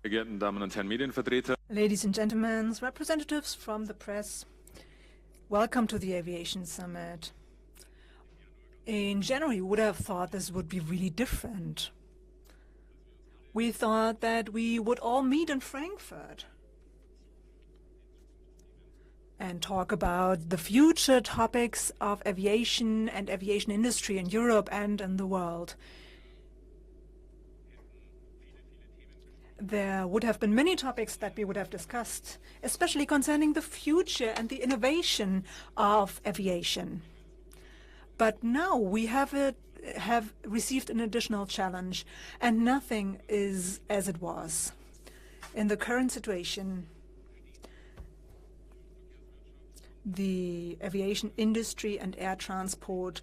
Ladies and gentlemen, representatives from the press, welcome to the Aviation Summit. In January, we would have thought this would be really different. We thought that we would all meet in Frankfurt and talk about the future topics of aviation and aviation industry in Europe and in the world. There would have been many topics that we would have discussed, especially concerning the future and the innovation of aviation. But now we have received an additional challenge, and nothing is as it was. In the current situation, the aviation industry and air transport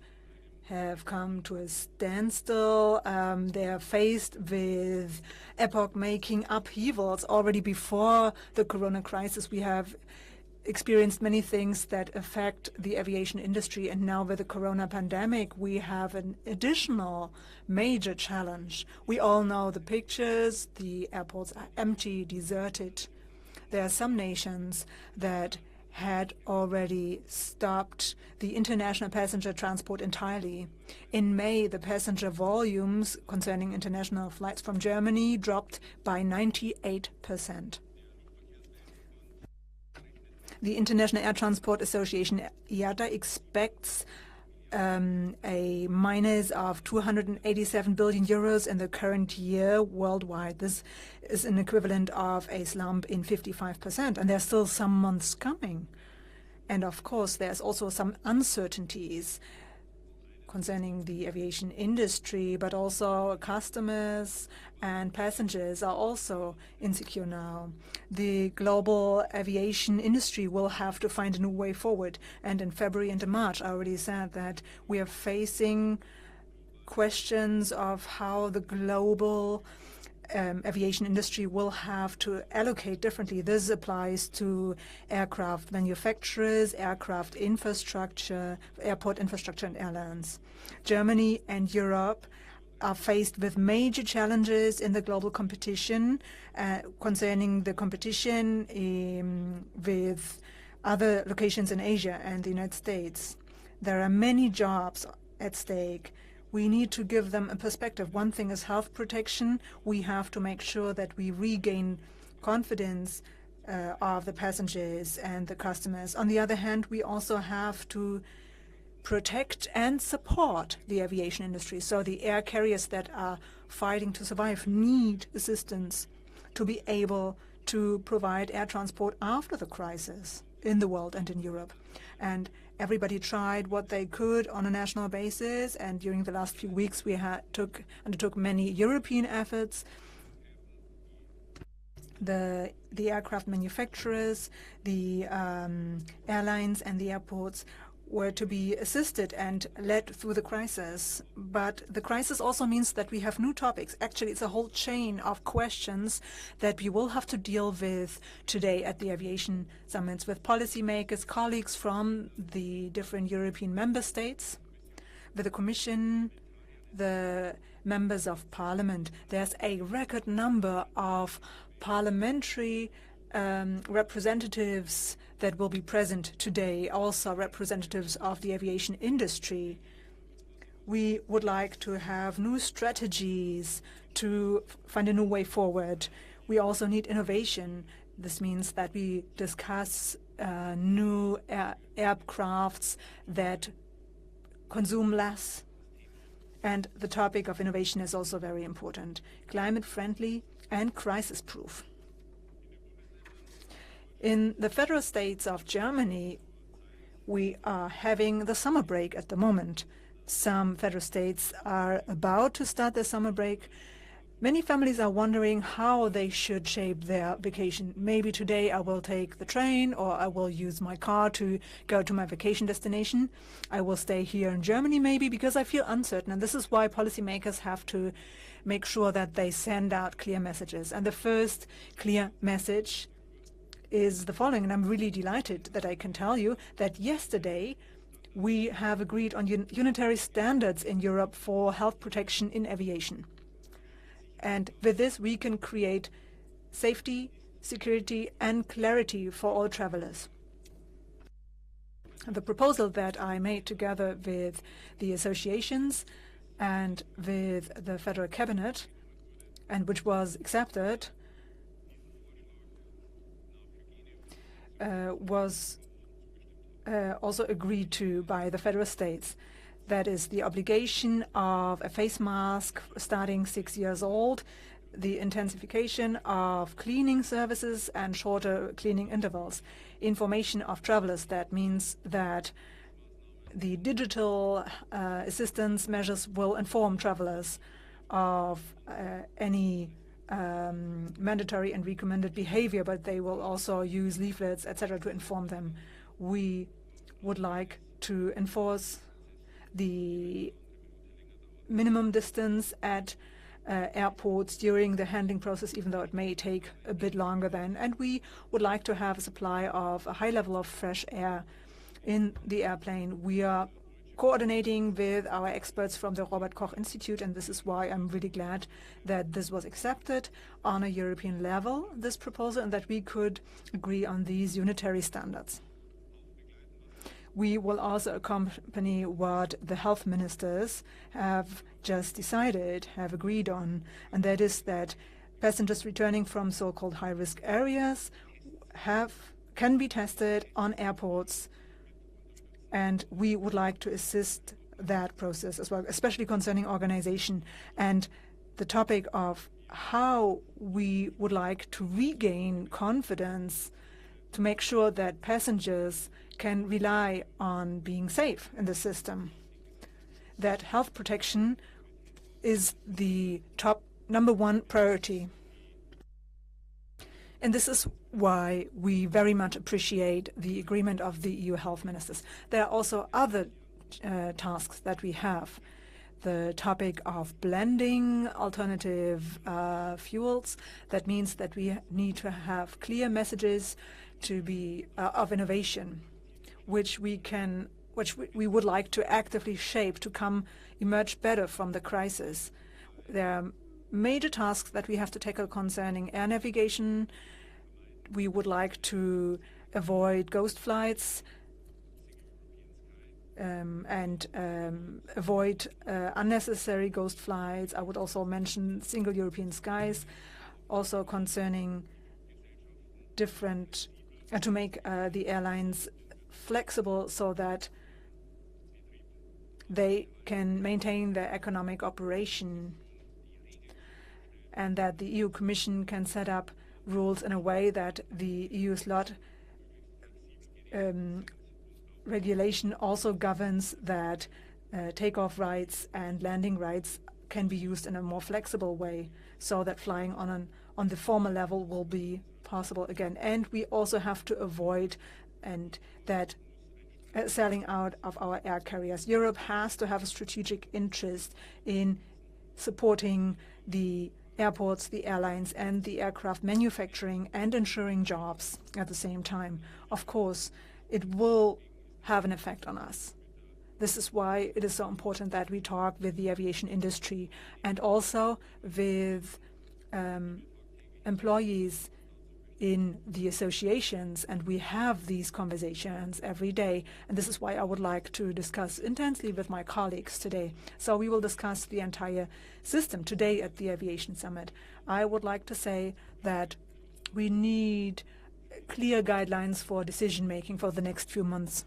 have come to a standstill. They are faced with epoch-making upheavals. Already before the corona crisis, we have experienced many things that affect the aviation industry, and now with the corona pandemic, we have an additional major challenge. We all know the pictures. The airports are empty, deserted. There are some nations that had already stopped the international passenger transport entirely. In May, the passenger volumes concerning international flights from Germany dropped by 98%. The International Air Transport Association, IATA, expects a minus of 287 billion euros in the current year worldwide. This is an equivalent of a slump in 55%, and there's still some months coming. And of course, there's also some uncertainties concerning the aviation industry, but also customers and passengers are also insecure now. The global aviation industry will have to find a new way forward. And in February and in March, I already said that we are facing questions of how the global aviation industry will have to allocate differently. This applies to aircraft manufacturers, aircraft infrastructure, airport infrastructure, and airlines. Germany and Europe are faced with major challenges in the global competition concerning the competition with other locations in Asia and the United States. There are many jobs at stake. We need to give them a perspective. One thing is health protection. We have to make sure that we regain confidence of the passengers and the customers. On the other hand, we also have to protect and support the aviation industry. So the air carriers that are fighting to survive need assistance to be able to provide air transport after the crisis in the world and in Europe. And everybody tried what they could on a national basis, and during the last few weeks we undertook many European efforts. The aircraft manufacturers, the airlines and the airports were to be assisted and led through the crisis. But the crisis also means that we have new topics. Actually, it's a whole chain of questions that we will have to deal with today at the Aviation Summits with policymakers, colleagues from the different European member states, with the Commission, the members of Parliament. There's a record number of parliamentary representatives that will be present today, also representatives of the aviation industry. We would like to have new strategies to find a new way forward. We also need innovation. This means that we discuss new aircrafts that consume less. And the topic of innovation is also very important. Climate-friendly and crisis-proof. In the federal states of Germany, we are having the summer break at the moment. Some federal states are about to start their summer break. Many families are wondering how they should shape their vacation. Maybe today I will take the train, or I will use my car to go to my vacation destination. I will stay here in Germany maybe because I feel uncertain. And this is why policymakers have to make sure that they send out clear messages. And the first clear message is the following, and I'm really delighted that I can tell you that yesterday we have agreed on unitary standards in Europe for health protection in aviation. And with this we can create safety, security and clarity for all travelers. The proposal that I made together with the associations and with the Federal Cabinet, and which was accepted, was also agreed to by the federal states. That is the obligation of a face mask starting 6 years old, the intensification of cleaning services and shorter cleaning intervals, information of travelers. That means that the digital assistance measures will inform travelers of any mandatory and recommended behavior, but they will also use leaflets, etc., to inform them. We would like to enforce the minimum distance at airports during the handling process, even though it may take a bit longer then. And we would like to have a supply of a high level of fresh air in the airplane. We are coordinating with our experts from the Robert Koch Institute, and this is why I'm really glad that this was accepted on a European level, this proposal, and that we could agree on these unitary standards. We will also accompany what the health ministers have just decided, have agreed on, and that is that passengers returning from so-called high-risk areas can be tested on airports, and we would like to assist that process as well, especially concerning organization and the topic of how we would like to regain confidence to make sure that passengers can rely on being safe in the system. That health protection is the top #1 priority. And this is why we very much appreciate the agreement of the EU health ministers. There are also other tasks that we have. The topic of blending alternative fuels. That means that we need to have clear messages to be of innovation, which we would like to actively shape to emerge better from the crisis. There are major tasks that we have to tackle concerning air navigation. We would like to avoid ghost flights and avoid unnecessary ghost flights. I would also mention single European skies, also concerning to make the airlines flexible so that they can maintain their economic operation, and that the EU Commission can set up rules in a way that the EU slot regulation also governs that takeoff rights and landing rights can be used in a more flexible way, so that flying on the former level will be possible again. And we also have to avoid that selling out of our air carriers. Europe has to have a strategic interest in supporting the airports, the airlines, and the aircraft manufacturing, and ensuring jobs at the same time. Of course, it will have an effect on us. This is why it is so important that we talk with the aviation industry and also with employees in the associations, and we have these conversations every day, and this is why I would like to discuss intensely with my colleagues today. So we will discuss the entire system today at the Aviation Summit. I would like to say that we need clear guidelines for decision-making for the next few months.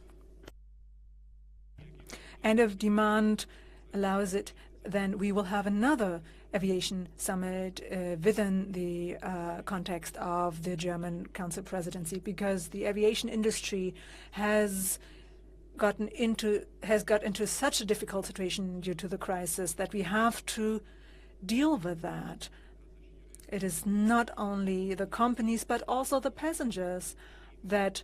And if demand allows it, then we will have another Aviation Summit within the context of the German Council presidency, because the aviation industry has got into such a difficult situation due to the crisis that we have to deal with that. It is not only the companies but also the passengers that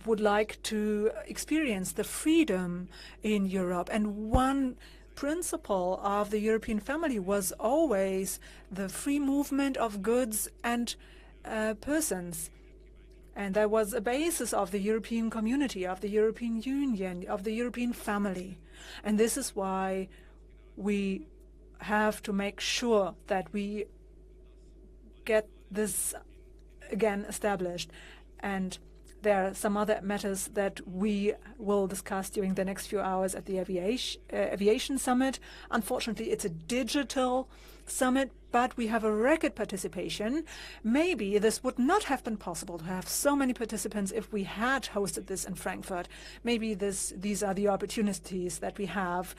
would like to experience the freedom in Europe. And one principle of the European family was always the free movement of goods and persons. And that was a basis of the European community, of the European Union, of the European family. And this is why we have to make sure that we get this again established. And there are some other matters that we will discuss during the next few hours at the Aviation Summit. Unfortunately, it's a digital summit, but we have a record participation. Maybe this would not have been possible to have so many participants if we had hosted this in Frankfurt. Maybe these are the opportunities that we have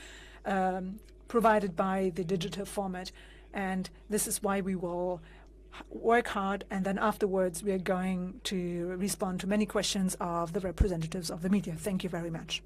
provided by the digital format. And this is why we will work hard, and then afterwards we are going to respond to many questions of the representatives of the media. Thank you very much.